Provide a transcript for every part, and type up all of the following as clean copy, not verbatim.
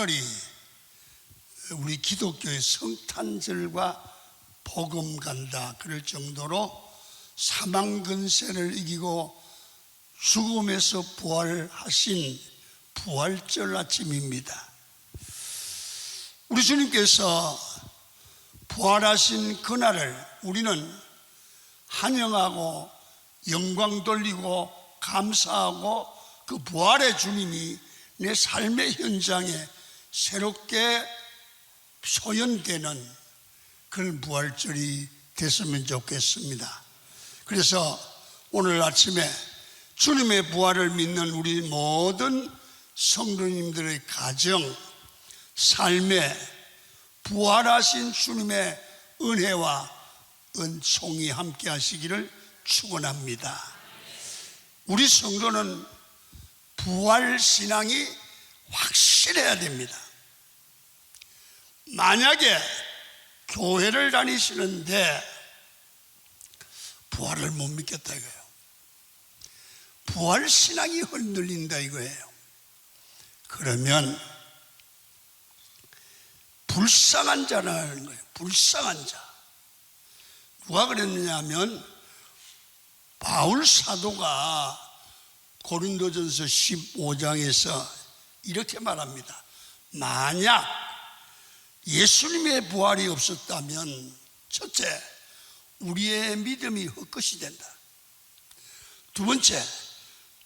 오늘이 우리 기독교의 성탄절과 복음 간다 그럴 정도로 사망 근세를 이기고 죽음에서 부활하신 부활절 아침입니다. 우리 주님께서 부활하신 그날을 우리는 환영하고 영광 돌리고 감사하고 그 부활의 주님이 내 삶의 현장에 새롭게 소연되는 그런 부활절이 됐으면 좋겠습니다. 그래서 오늘 아침에 주님의 부활을 믿는 우리 모든 성도님들의 가정, 삶에 부활하신 주님의 은혜와 은총이 함께 하시기를 축원합니다. 우리 성도는 부활신앙이 확실해야 됩니다. 만약에 교회를 다니시는데 부활을 못 믿겠다 이거예요. 부활신앙이 흔들린다 이거예요. 그러면 불쌍한 자라는 거예요. 불쌍한 자. 누가 그랬느냐 하면 바울 사도가 고린도전서 15장에서 이렇게 말합니다. 만약 예수님의 부활이 없었다면 첫째, 우리의 믿음이 헛것이 된다. 두 번째,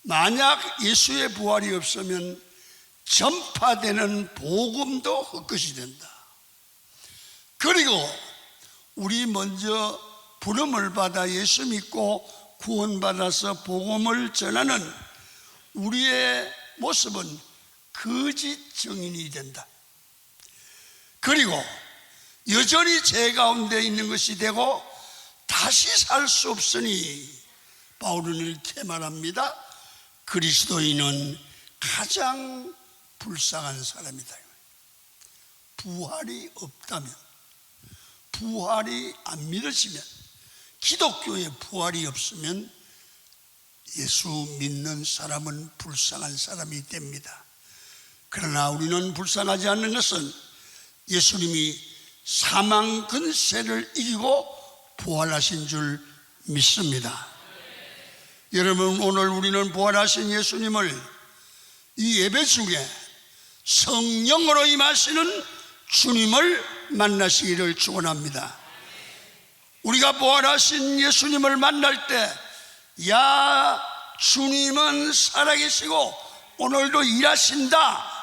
만약 예수의 부활이 없으면 전파되는 복음도 헛것이 된다. 그리고 우리 먼저 부름을 받아 예수 믿고 구원받아서 복음을 전하는 우리의 모습은 거짓 증인이 된다. 그리고 여전히 죄 가운데 있는 것이 되고 다시 살 수 없으니 바울은 이렇게 말합니다. 그리스도인은 가장 불쌍한 사람이다. 부활이 없다면, 부활이 안 믿어지면, 기독교의 부활이 없으면 예수 믿는 사람은 불쌍한 사람이 됩니다. 그러나 우리는 불쌍하지 않는 것은 예수님이 사망 근세를 이기고 부활하신 줄 믿습니다. 여러분, 오늘 우리는 부활하신 예수님을 이 예배 중에 성령으로 임하시는 주님을 만나시기를 축원합니다. 우리가 부활하신 예수님을 만날 때, 야, 주님은 살아계시고 오늘도 일하신다,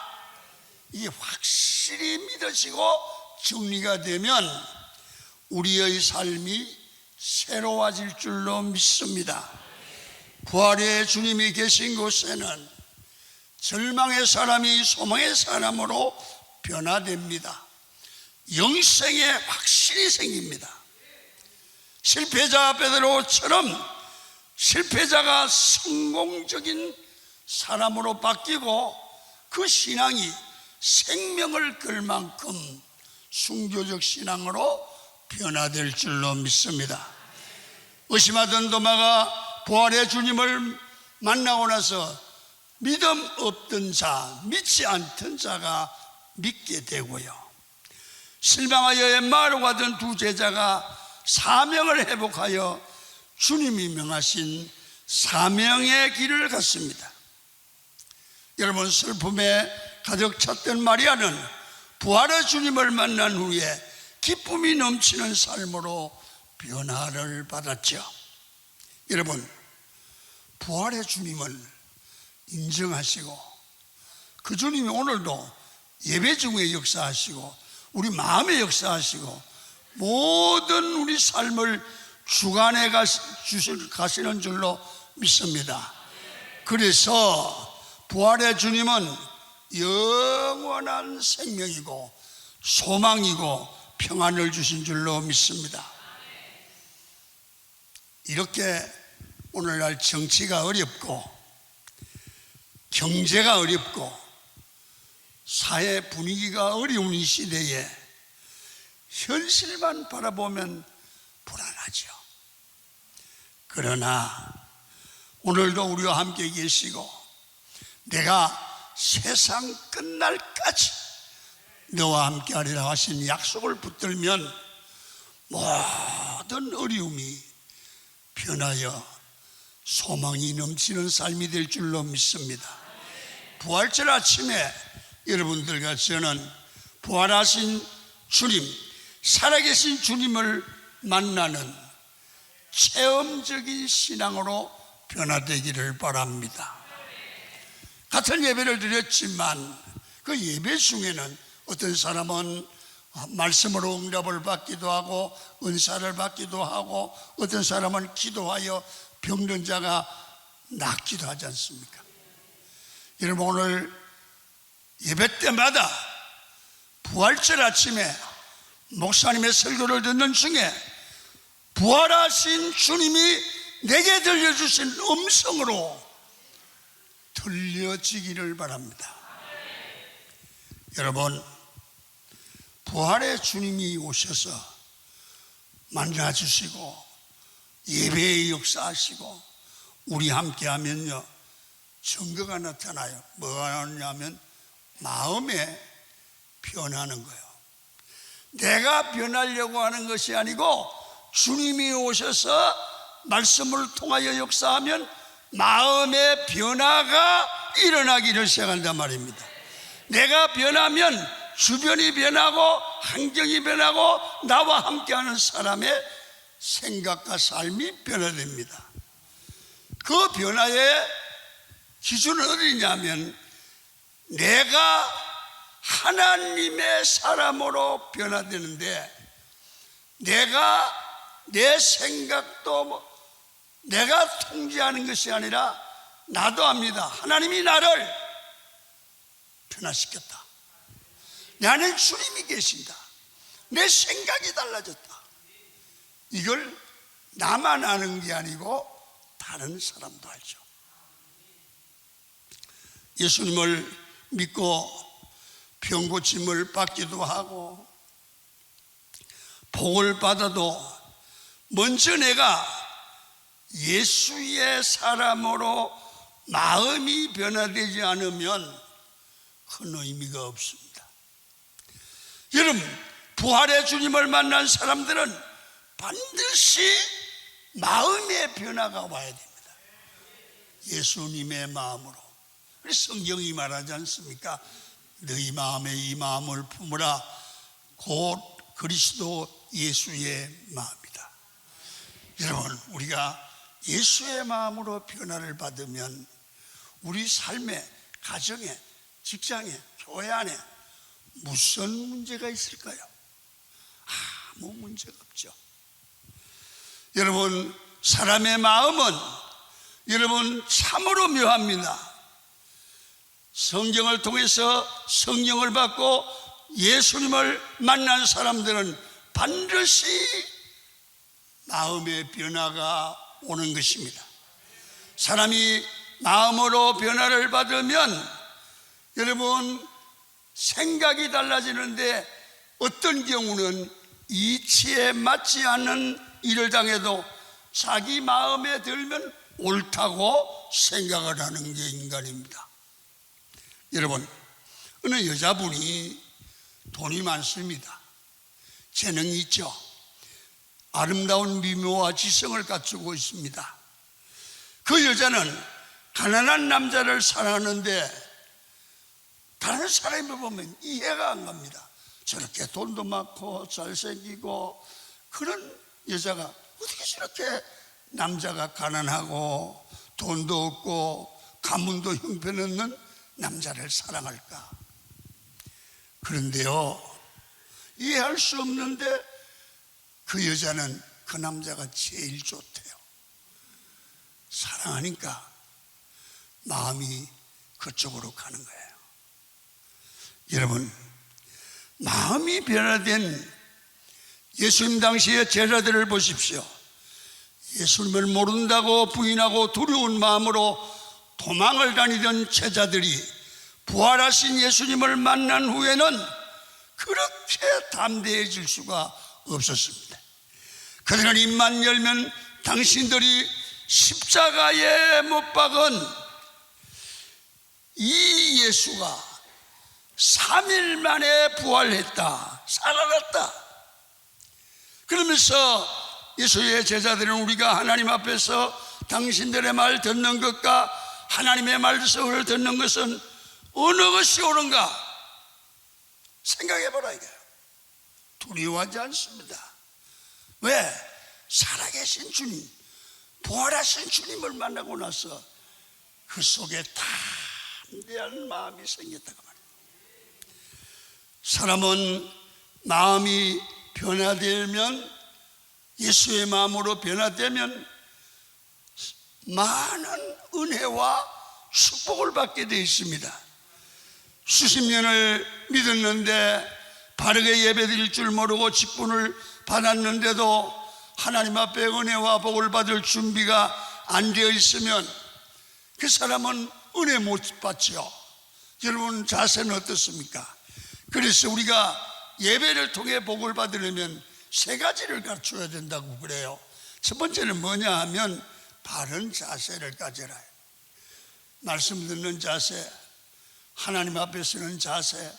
이게 확실히 믿어지고 정리가 되면 우리의 삶이 새로워질 줄로 믿습니다. 부활의 주님이 계신 곳에는 절망의 사람이 소망의 사람으로 변화됩니다. 영생에 확실히 생깁니다. 실패자 베드로처럼 실패자가 성공적인 사람으로 바뀌고 그 신앙이 생명을 걸 만큼 순교적 신앙으로 변화될 줄로 믿습니다. 의심하던 도마가 부활의 주님을 만나고 나서 믿음 없던 자, 믿지 않던 자가 믿게 되고요, 실망하여 엠마오로 가던 두 제자가 사명을 회복하여 주님이 명하신 사명의 길을 갔습니다. 여러분, 슬픔에 가득 찼던 마리아는 부활의 주님을 만난 후에 기쁨이 넘치는 삶으로 변화를 받았죠. 여러분, 부활의 주님을 인정하시고 그 주님이 오늘도 예배 중에 역사하시고 우리 마음에 역사하시고 모든 우리 삶을 주관해 가시는 줄로 믿습니다. 그래서 부활의 주님은 영원한 생명이고 소망이고 평안을 주신 줄로 믿습니다. 이렇게 오늘날 정치가 어렵고 경제가 어렵고 사회 분위기가 어려운 이 시대에 현실만 바라보면 불안하죠. 그러나 오늘도 우리와 함께 계시고 내가 세상 끝날까지 너와 함께 하리라 하신 약속을 붙들면 모든 어려움이 변하여 소망이 넘치는 삶이 될 줄로 믿습니다. 부활절 아침에 여러분들과 저는 부활하신 주님, 살아계신 주님을 만나는 체험적인 신앙으로 변화되기를 바랍니다. 같은 예배를 드렸지만 그 예배 중에는 어떤 사람은 말씀으로 응답을 받기도 하고 은사를 받기도 하고 어떤 사람은 기도하여 병든 자가 낫기도 하지 않습니까? 여러분, 오늘 예배 때마다 부활절 아침에 목사님의 설교를 듣는 중에 부활하신 주님이 내게 들려주신 음성으로 들려지기를 바랍니다. 여러분, 부활의 주님이 오셔서 만나주시고 예배의 역사하시고 우리 함께 하면요, 증거가 나타나요. 뭐가 나오냐면 마음에 변하는 거예요. 내가 변하려고 하는 것이 아니고 주님이 오셔서 말씀을 통하여 역사하면 마음의 변화가 일어나기를 시작한단 말입니다. 내가 변하면 주변이 변하고 환경이 변하고 나와 함께하는 사람의 생각과 삶이 변화됩니다. 그 변화의 기준은 어디냐면 내가 하나님의 사람으로 변화되는데 내가 내 생각도 내가 통제하는 것이 아니라 나도 압니다. 하나님이 나를 변화시켰다. 내 안에 주님이 계신다. 내 생각이 달라졌다. 이걸 나만 아는 게 아니고 다른 사람도 알죠. 예수님을 믿고 병고침을 받기도 하고 복을 받아도 먼저 내가 예수의 사람으로 마음이 변화되지 않으면 큰 의미가 없습니다. 여러분, 부활의 주님을 만난 사람들은 반드시 마음의 변화가 와야 됩니다. 예수님의 마음으로. 그래서 성경이 말하지 않습니까? 너희 마음에 이 마음을 품으라. 곧 그리스도 예수의 마음이다. 여러분, 우리가 예수의 마음으로 변화를 받으면 우리 삶에, 가정에, 직장에, 교회 안에 무슨 문제가 있을까요? 아무 문제가 없죠. 여러분, 사람의 마음은 여러분 참으로 묘합니다. 성경을 통해서 성령을 받고 예수님을 만난 사람들은 반드시 마음의 변화가 오는 것입니다. 사람이 마음으로 변화를 받으면 여러분 생각이 달라지는데 어떤 경우는 이치에 맞지 않는 일을 당해도 자기 마음에 들면 옳다고 생각을 하는 게 인간입니다. 여러분, 어느 여자분이 돈이 많습니다. 재능이 있죠. 아름다운 미모와 지성을 갖추고 있습니다. 그 여자는 가난한 남자를 사랑하는데 다른 사람이 보면 이해가 안 갑니다. 저렇게 돈도 많고 잘생기고 그런 여자가 어떻게 저렇게 남자가 가난하고 돈도 없고 가문도 형편없는 남자를 사랑할까? 그런데요, 이해할 수 없는데 그 여자는 그 남자가 제일 좋대요. 사랑하니까 마음이 그쪽으로 가는 거예요. 여러분, 마음이 변화된 예수님 당시의 제자들을 보십시오. 예수님을 모른다고 부인하고 두려운 마음으로 도망을 다니던 제자들이 부활하신 예수님을 만난 후에는 그렇게 담대해질 수가 없었습니다. 그들은 입만 열면 당신들이 십자가에 못 박은 이 예수가 3일 만에 부활했다, 살아났다. 그러면서 예수의 제자들은 우리가 하나님 앞에서 당신들의 말 듣는 것과 하나님의 말씀을 듣는 것은 어느 것이 옳은가 생각해보라 이거예요. 두려워하지 않습니다. 왜? 살아계신 주님, 부활하신 주님을 만나고 나서 그 속에 담대한 마음이 생겼다고 말해요. 사람은 마음이 변화되면, 예수의 마음으로 변화되면 많은 은혜와 축복을 받게 되어 있습니다. 수십 년을 믿었는데 바르게 예배드릴 줄 모르고 직분을 받았는데도 하나님 앞에 은혜와 복을 받을 준비가 안 되어 있으면 그 사람은 은혜 못 받죠. 여러분 자세는 어떻습니까? 그래서 우리가 예배를 통해 복을 받으려면 세 가지를 갖춰야 된다고 그래요. 첫 번째는 뭐냐 하면 바른 자세를 가져라. 말씀 듣는 자세, 하나님 앞에 서는 자세,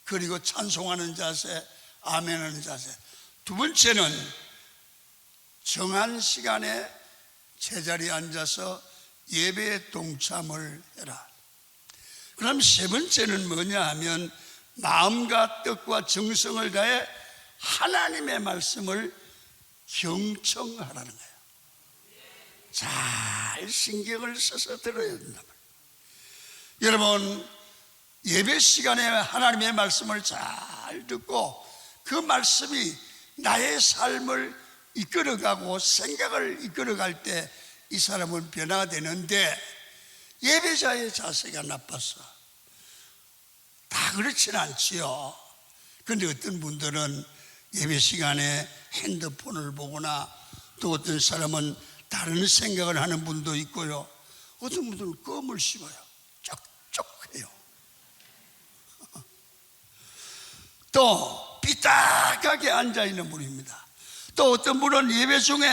그리고 찬송하는 자세, 아멘하는 자세. 두 번째는 정한 시간에 제자리에 앉아서 예배에 동참을 해라. 그럼 세 번째는 뭐냐 하면 마음과 뜻과 정성을 다해 하나님의 말씀을 경청하라는 거예요. 잘 신경을 써서 들어야 된단 말이에요. 여러분 예배 시간에 하나님의 말씀을 잘 듣고 그 말씀이 나의 삶을 이끌어가고 생각을 이끌어갈 때 이 사람은 변화가 되는데, 예배자의 자세가 나빠서 다 그렇지는 않지요. 그런데 어떤 분들은 예배 시간에 핸드폰을 보거나 또 어떤 사람은 다른 생각을 하는 분도 있고요. 어떤 분들은 껌을 씹어요. 쩍쩍해요. 또 삐딱하게 앉아있는 분입니다. 또 어떤 분은 예배 중에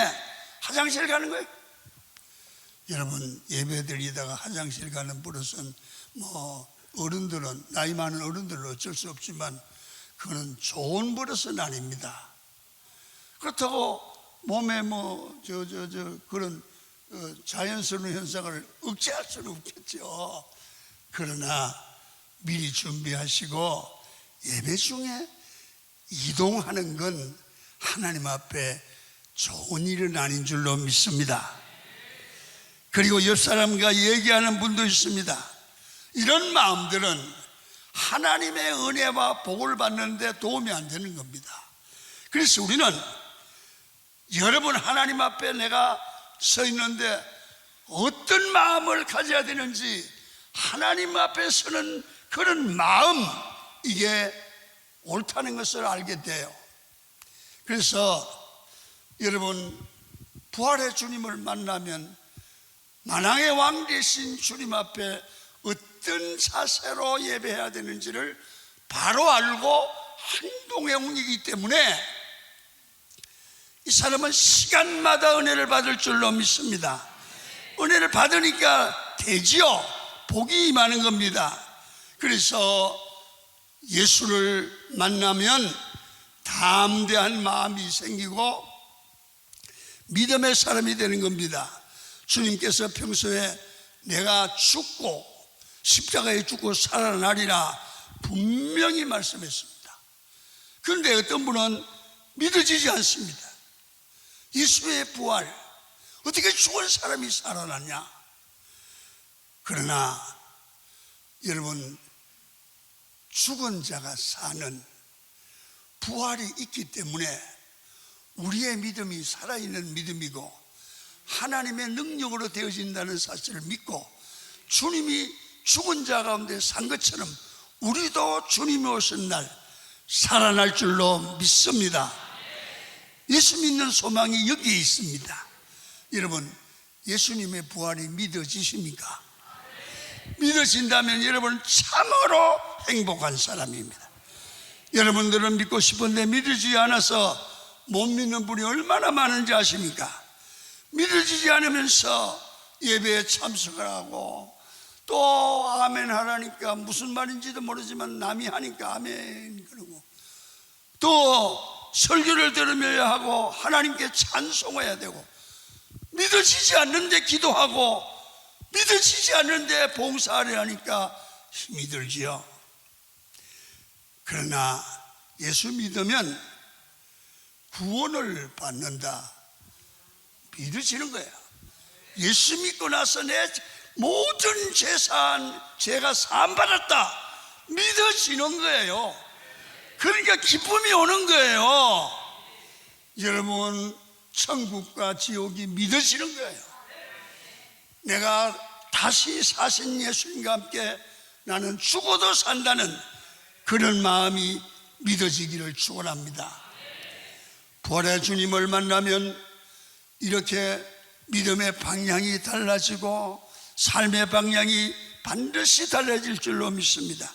화장실 가는 거예요. 여러분 예배 드리다가 화장실 가는 버릇은 어른들은, 나이 많은 어른들은 어쩔 수 없지만 그거는 좋은 버릇은 아닙니다. 그렇다고 몸에 그런 자연스러운 현상을 억제할 수는 없겠죠. 그러나 미리 준비하시고 예배 중에 이동하는 건 하나님 앞에 좋은 일은 아닌 줄로 믿습니다. 그리고 옆 사람과 얘기하는 분도 있습니다. 이런 마음들은 하나님의 은혜와 복을 받는데 도움이 안 되는 겁니다. 그래서 우리는 여러분 하나님 앞에 내가 서 있는데 어떤 마음을 가져야 되는지, 하나님 앞에 서는 그런 마음, 이게 옳다는 것을 알게 돼요. 그래서 여러분 부활의 주님을 만나면 만왕의 왕 되신 주님 앞에 어떤 자세로 예배해야 되는지를 바로 알고 행동해 옮기기 때문에 이 사람은 시간마다 은혜를 받을 줄로 믿습니다. 은혜를 받으니까 되지요. 복이 임하는 겁니다. 그래서 예수를 만나면 담대한 마음이 생기고 믿음의 사람이 되는 겁니다. 주님께서 평소에 내가 죽고 십자가에 죽고 살아나리라 분명히 말씀했습니다. 그런데 어떤 분은 믿어지지 않습니다. 예수의 부활, 어떻게 죽은 사람이 살아났냐? 그러나 여러분 죽은 자가 사는 부활이 있기 때문에 우리의 믿음이 살아있는 믿음이고 하나님의 능력으로 되어진다는 사실을 믿고 주님이 죽은 자 가운데 산 것처럼 우리도 주님이 오신 날 살아날 줄로 믿습니다. 예수 믿는 소망이 여기에 있습니다. 여러분 예수님의 부활이 믿어지십니까? 믿어진다면 여러분 참으로 행복한 사람입니다. 여러분들은 믿고 싶은데 믿어지지 않아서 못 믿는 분이 얼마나 많은지 아십니까? 믿어지지 않으면서 예배에 참석을 하고 또 아멘 하라니까 무슨 말인지도 모르지만 남이 하니까 아멘 그러고, 또 설교를 들으며야 하고 하나님께 찬송해야 되고, 믿어지지 않는데 기도하고 믿어지지 않는데 봉사하려 하니까 힘이 들지요. 그러나 예수 믿으면 구원을 받는다, 믿어지는 거야. 예수 믿고 나서 내 모든 재산, 제가 사함받았다 믿어지는 거예요. 그러니까 기쁨이 오는 거예요. 여러분, 천국과 지옥이 믿어지는 거예요. 내가 다시 사신 예수님과 함께 나는 죽어도 산다는 그런 마음이 믿어지기를 축원합니다. 부활의 주님을 만나면 이렇게 믿음의 방향이 달라지고 삶의 방향이 반드시 달라질 줄로 믿습니다.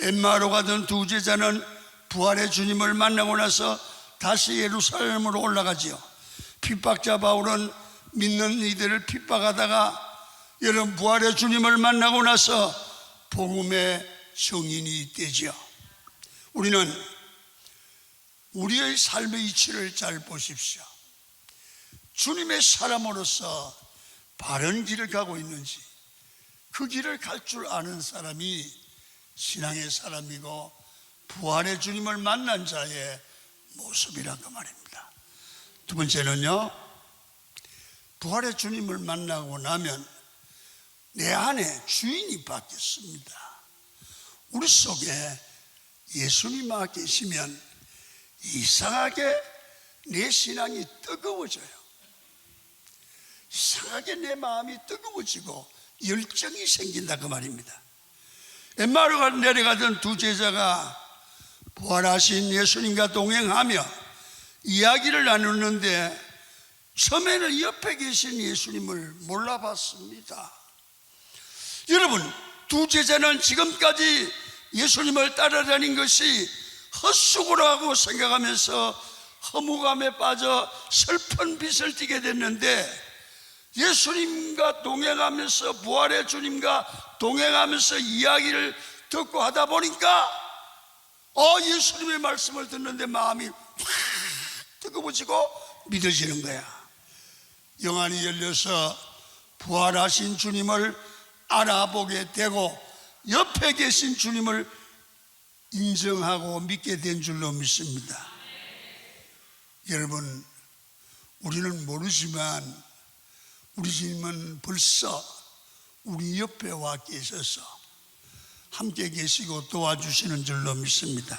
엠마오로 가던 두 제자는 부활의 주님을 만나고 나서 다시 예루살렘으로 올라가지요. 핍박자 바울은 믿는 이들을 핍박하다가 여러분, 부활의 주님을 만나고 나서 복음의 증인이 되지요. 우리는 우리의 삶의 이치를 잘 보십시오. 주님의 사람으로서 바른 길을 가고 있는지, 그 길을 갈 줄 아는 사람이 신앙의 사람이고 부활의 주님을 만난 자의 모습이란 그 말입니다. 두 번째는요, 부활의 주님을 만나고 나면 내 안에 주인이 바뀌었습니다. 우리 속에 예수님만 계시면 이상하게 내 신앙이 뜨거워져요. 이상하게 내 마음이 뜨거워지고 열정이 생긴다 그 말입니다. 엠마오로 내려가던 두 제자가 부활하신 예수님과 동행하며 이야기를 나누는데 처음에는 옆에 계신 예수님을 몰라봤습니다. 여러분, 두 제자는 지금까지 예수님을 따라다닌 것이 헛수고라고 생각하면서 허무감에 빠져 슬픈 빛을 띠게 됐는데, 예수님과 동행하면서, 부활의 주님과 동행하면서 이야기를 듣고 하다 보니까 예수님의 말씀을 듣는데 마음이 확 뜨거워지고 믿어지는 거야. 영안이 열려서 부활하신 주님을 알아보게 되고 옆에 계신 주님을 인정하고 믿게 된 줄로 믿습니다. 여러분, 우리는 모르지만 우리 주님은 벌써 우리 옆에 와 계셔서 함께 계시고 도와주시는 줄로 믿습니다.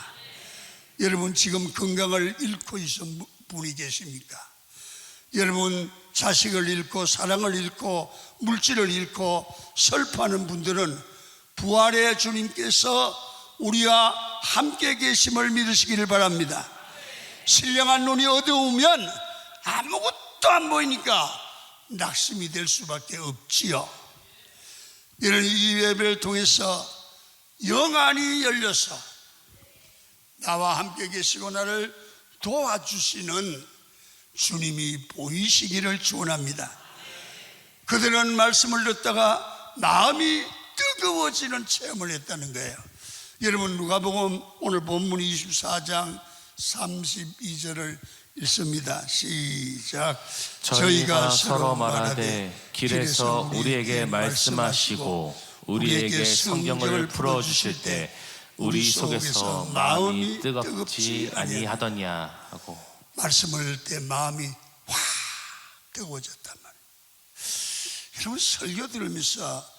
여러분, 지금 건강을 잃고 있는 분이 계십니까? 여러분, 자식을 잃고 사랑을 잃고 물질을 잃고 슬퍼하는 분들은 부활의 주님께서 우리와 함께 계심을 믿으시기를 바랍니다. 신령한 눈이 어두우면 아무것도 안 보이니까 낙심이 될 수밖에 없지요. 이런 이 예배를 통해서 영안이 열려서 나와 함께 계시고 나를 도와주시는 주님이 보이시기를 축원합니다. 그들은 말씀을 듣다가 마음이 뜨거워지는 체험을 했다는 거예요. 여러분, 누가복음 오늘 본문 24장 32절을 읽습니다. 시작. 저희가 서로 말하되 길에서 우리에게 말씀하시고 우리에게 성경을 풀어주실 때 우리 속에서 마음이 뜨겁지 아니하더냐 하고, 말씀을 때 마음이 확 뜨거워졌단 말이에요. 여러분, 설교 들으면서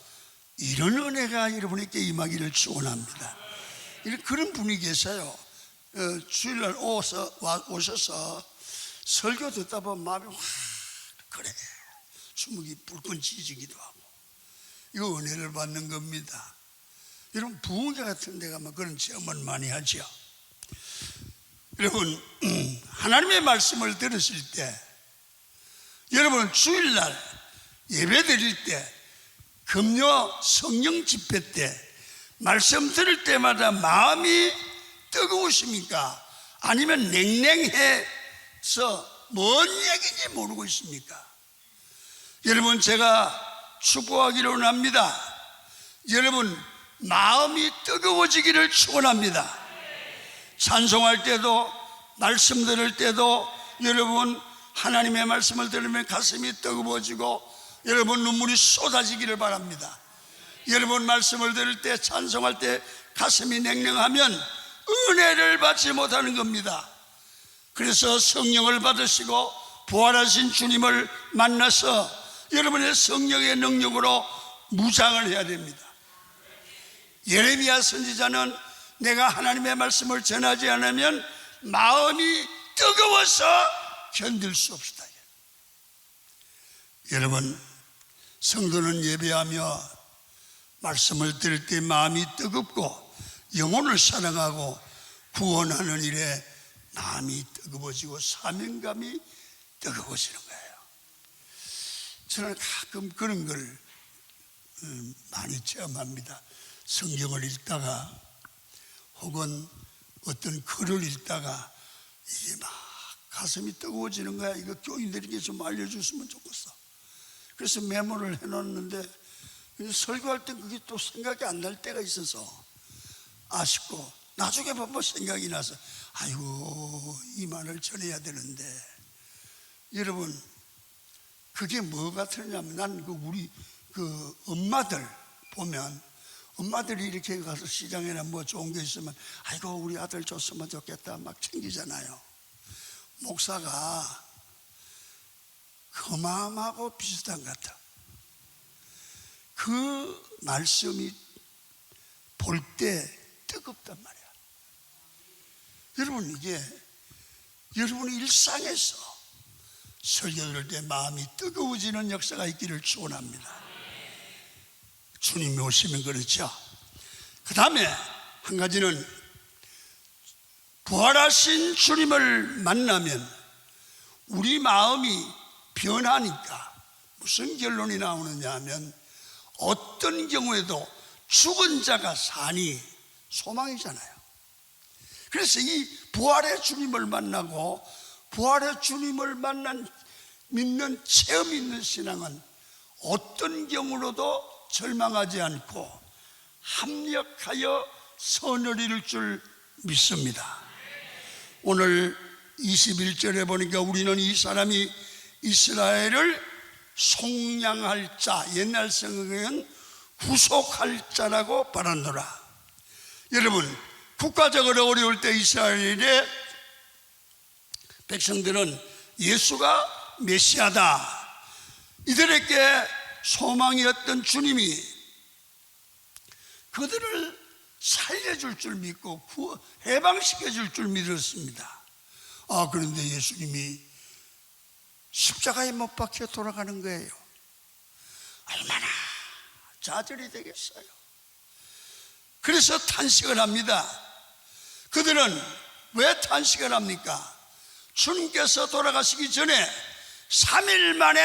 이런 은혜가 여러분에게 임하기를 축원합니다. 그런 분이 계세요. 주일날 오셔서 설교 듣다 보면 마음이 확, 그래, 주먹이 불끈 찢어지기도 하고, 이거 은혜를 받는 겁니다. 여러분, 부흥회 같은 데 가면 그런 체험을 많이 하죠. 여러분, 하나님의 말씀을 들으실 때, 여러분 주일날 예배 드릴 때, 금요 성령 집회 때 말씀 들을 때마다 마음이 뜨거우십니까? 아니면 냉랭해서 뭔 얘기인지 모르고 있습니까? 여러분, 제가 축복하기로 합니다. 여러분 마음이 뜨거워지기를 축원합니다. 찬송할 때도 말씀 들을 때도 여러분 하나님의 말씀을 들으면 가슴이 뜨거워지고 여러분 눈물이 쏟아지기를 바랍니다. 여러분 말씀을 들을 때 찬송할 때 가슴이 냉랭하면 은혜를 받지 못하는 겁니다. 그래서 성령을 받으시고 부활하신 주님을 만나서 여러분의 성령의 능력으로 무장을 해야 됩니다. 예레미야 선지자는 내가 하나님의 말씀을 전하지 않으면 마음이 뜨거워서 견딜 수 없다. 여러분 성도는 예배하며 말씀을 들을 때 마음이 뜨겁고 영혼을 사랑하고 구원하는 일에 마음이 뜨거워지고 사명감이 뜨거워지는 거예요. 저는 가끔 그런 걸 많이 체험합니다. 성경을 읽다가 혹은 어떤 글을 읽다가 이게 막 가슴이 뜨거워지는 거야. 이거 교인들에게 좀 알려줬으면 좋겠어. 그래서 메모를 해놨는데 설교할 때 그게 또 생각이 안 날 때가 있어서 아쉽고 나중에 보면 생각이 나서 아이고 이 말을 전해야 되는데 여러분 그게 뭐 같으냐면 난 우리 엄마들 보면 엄마들이 이렇게 가서 시장에나 뭐 좋은 게 있으면 아이고 우리 아들 줬으면 좋겠다 막 챙기잖아요. 목사가 그 마음하고 비슷한 것 같아. 그 말씀이 볼 때 뜨겁단 말이야. 여러분 이게 여러분의 일상에서 설교 들을 때 마음이 뜨거워지는 역사가 있기를 축원합니다. 주님이 오시면 그렇죠. 그 다음에 한 가지는 부활하신 주님을 만나면 우리 마음이 변하니까 무슨 결론이 나오느냐 하면 어떤 경우에도 죽은 자가 사니 소망이잖아요. 그래서 이 부활의 주님을 만나고 부활의 주님을 만난 믿는 체험 있는 신앙은 어떤 경우로도 절망하지 않고 합력하여 선을 이룰 줄 믿습니다. 오늘 21절에 보니까 우리는 이 사람이 이스라엘을 속량할 자, 옛날 성경에는 구속할 자라고 말하노라. 여러분 국가적으로 어려울 때 이스라엘의 백성들은 예수가 메시아다, 이들에게 소망이었던 주님이 그들을 살려줄 줄 믿고 해방시켜줄 줄 믿었습니다. 그런데 예수님이 십자가에 못 박혀 돌아가는 거예요. 얼마나 좌절이 되겠어요. 그래서 탄식을 합니다. 그들은 왜 탄식을 합니까? 주님께서 돌아가시기 전에 3일 만에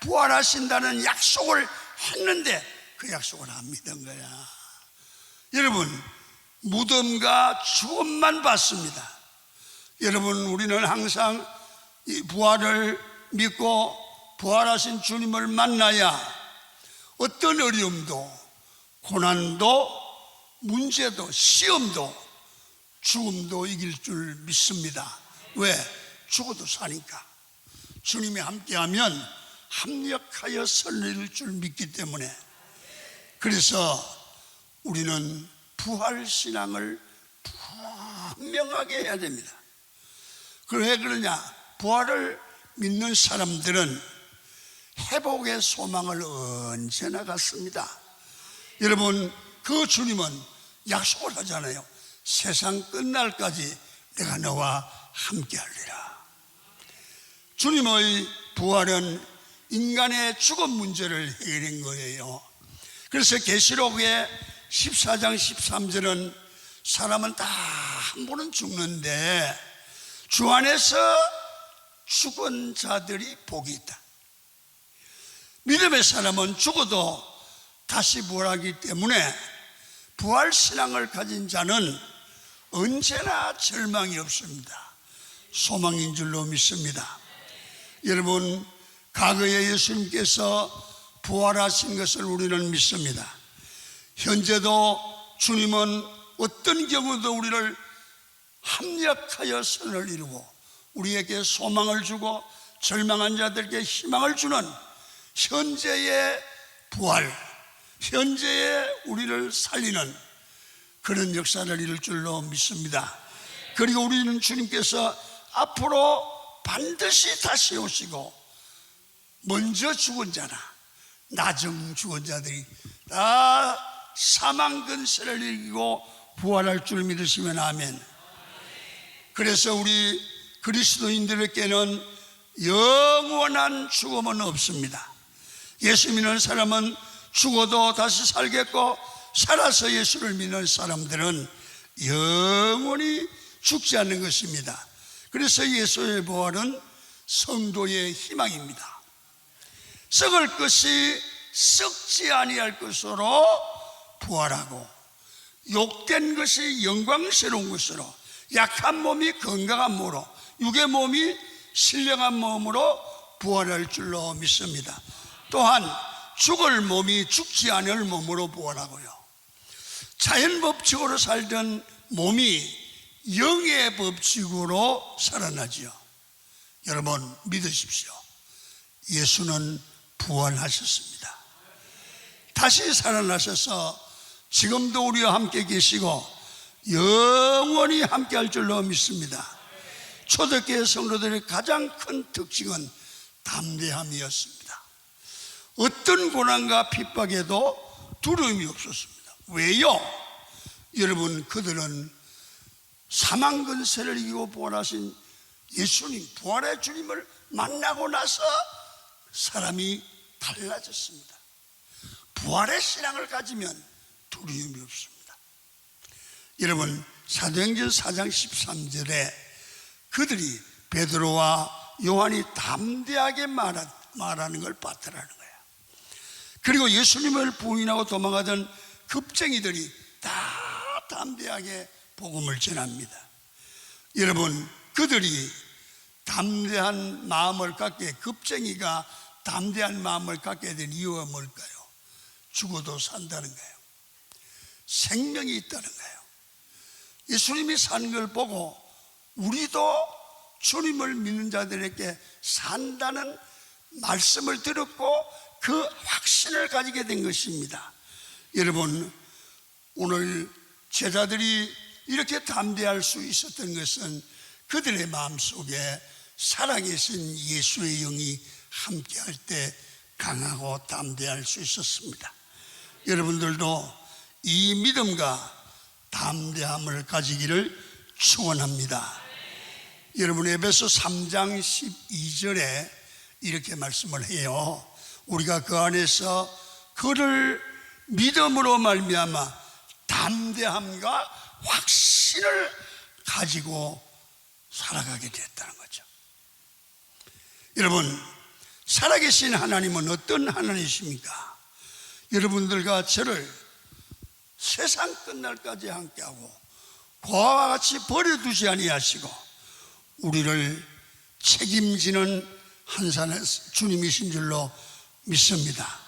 부활하신다는 약속을 했는데 그 약속을 안 믿은 거야. 여러분 무덤과 죽음만 봤습니다. 여러분 우리는 항상 이 부활을 믿고 부활하신 주님을 만나야 어떤 어려움도 고난도 문제도 시험도 죽음도 이길 줄 믿습니다. 왜? 죽어도 사니까. 주님이 함께하면 합력하여 설릴 줄 믿기 때문에. 그래서 우리는 부활신앙을 분명하게 해야 됩니다. 왜 그러냐? 부활을 믿는 사람들은 회복의 소망을 언제나 갖습니다. 여러분 그 주님은 약속을 하잖아요. 세상 끝날까지 내가 너와 함께하리라. 주님의 부활은 인간의 죽음 문제를 해결한 거예요. 그래서 계시록의 14장 13절은 사람은 다 한 번은 죽는데 주 안에서 죽은 자들이 복이 있다. 믿음의 사람은 죽어도 다시 부활하기 때문에 부활신앙을 가진 자는 언제나 절망이 없습니다. 소망인 줄로 믿습니다. 여러분 과거에 예수님께서 부활하신 것을 우리는 믿습니다. 현재도 주님은 어떤 경우도 우리를 합력하여 선을 이루고 우리에게 소망을 주고 절망한 자들에게 희망을 주는 현재의 부활, 현재의 우리를 살리는 그런 역사를 이룰 줄로 믿습니다. 그리고 우리는 주님께서 앞으로 반드시 다시 오시고 먼저 죽은 자나 나중 죽은 자들이 다 사망 근세를 이기고 부활할 줄 믿으시면 아멘. 그래서 우리 그리스도인들에게는 영원한 죽음은 없습니다. 예수 믿는 사람은 죽어도 다시 살겠고 살아서 예수를 믿는 사람들은 영원히 죽지 않는 것입니다. 그래서 예수의 부활은 성도의 희망입니다. 썩을 것이 썩지 아니할 것으로 부활하고 욕된 것이 영광스러운 것으로 약한 몸이 건강한 몸으로 육의 몸이 신령한 몸으로 부활할 줄로 믿습니다. 또한 죽을 몸이 죽지 않을 몸으로 부활하고요, 자연 법칙으로 살던 몸이 영의 법칙으로 살아나지요. 여러분 믿으십시오. 예수는 부활하셨습니다. 다시 살아나셔서 지금도 우리와 함께 계시고 영원히 함께 할 줄로 믿습니다. 초대교회 성도들의 가장 큰 특징은 담대함이었습니다. 어떤 고난과 핍박에도 두려움이 없었습니다. 왜요? 여러분, 그들은 사망 근세를 이기고 부활하신 예수님, 부활의 주님을 만나고 나서 사람이 달라졌습니다. 부활의 신앙을 가지면 두려움이 없습니다. 여러분, 사도행전 4장 13절에 그들이 베드로와 요한이 담대하게 말하는 걸 봤더라는 거예요. 그리고 예수님을 부인하고 도망가던 급쟁이들이 다 담대하게 복음을 전합니다. 여러분, 그들이 담대한 마음을 갖게, 급쟁이가 담대한 마음을 갖게 된 이유가 뭘까요? 죽어도 산다는 거예요. 생명이 있다는 거예요. 예수님이 산 걸 보고 우리도 주님을 믿는 자들에게 산다는 말씀을 들었고 그 확신을 가지게 된 것입니다. 여러분, 오늘 제자들이 이렇게 담대할 수 있었던 것은 그들의 마음속에 살아계신 예수의 영이 함께할 때 강하고 담대할 수 있었습니다. 여러분들도 이 믿음과 담대함을 가지기를 축원합니다. 여러분, 에베소 3장 12절에 이렇게 말씀을 해요. 우리가 그 안에서 그를 믿음으로 말미암아 담대함과 확신을 가지고 살아가게 됐다는 거죠. 여러분, 살아계신 하나님은 어떤 하나님이십니까? 여러분들과 저를 세상 끝날까지 함께하고 고아와 같이 버려두지 아니하시고 우리를 책임지는 한산의 주님이신 줄로 믿습니다.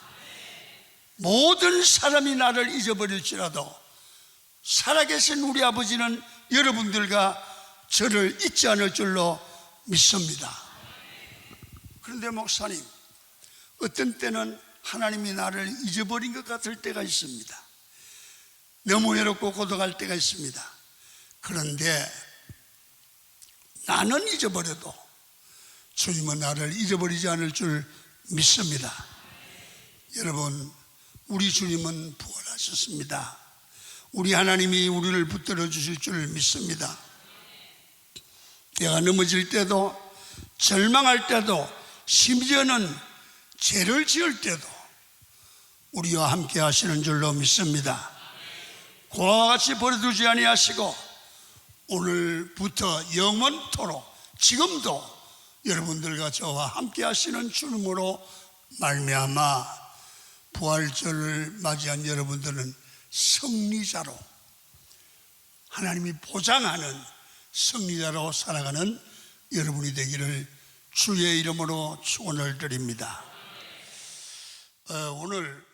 모든 사람이 나를 잊어버릴지라도 살아계신 우리 아버지는 여러분들과 저를 잊지 않을 줄로 믿습니다. 그런데 목사님, 어떤 때는 하나님이 나를 잊어버린 것 같을 때가 있습니다. 너무 외롭고 고독할 때가 있습니다. 그런데 나는 잊어버려도 주님은 나를 잊어버리지 않을 줄 믿습니다. 여러분, 우리 주님은 부활하셨습니다. 우리 하나님이 우리를 붙들어 주실 줄 믿습니다. 내가 넘어질 때도, 절망할 때도, 심지어는 죄를 지을 때도 우리와 함께 하시는 줄로 믿습니다. 고아와 같이 버려두지 아니하시고 오늘부터 영원토록 지금도 여러분들과 저와 함께 하시는 주님으로 말미암아 부활절을 맞이한 여러분들은 승리자로, 하나님이 보장하는 승리자로 살아가는 여러분이 되기를 주의 이름으로 축원을 드립니다. 오늘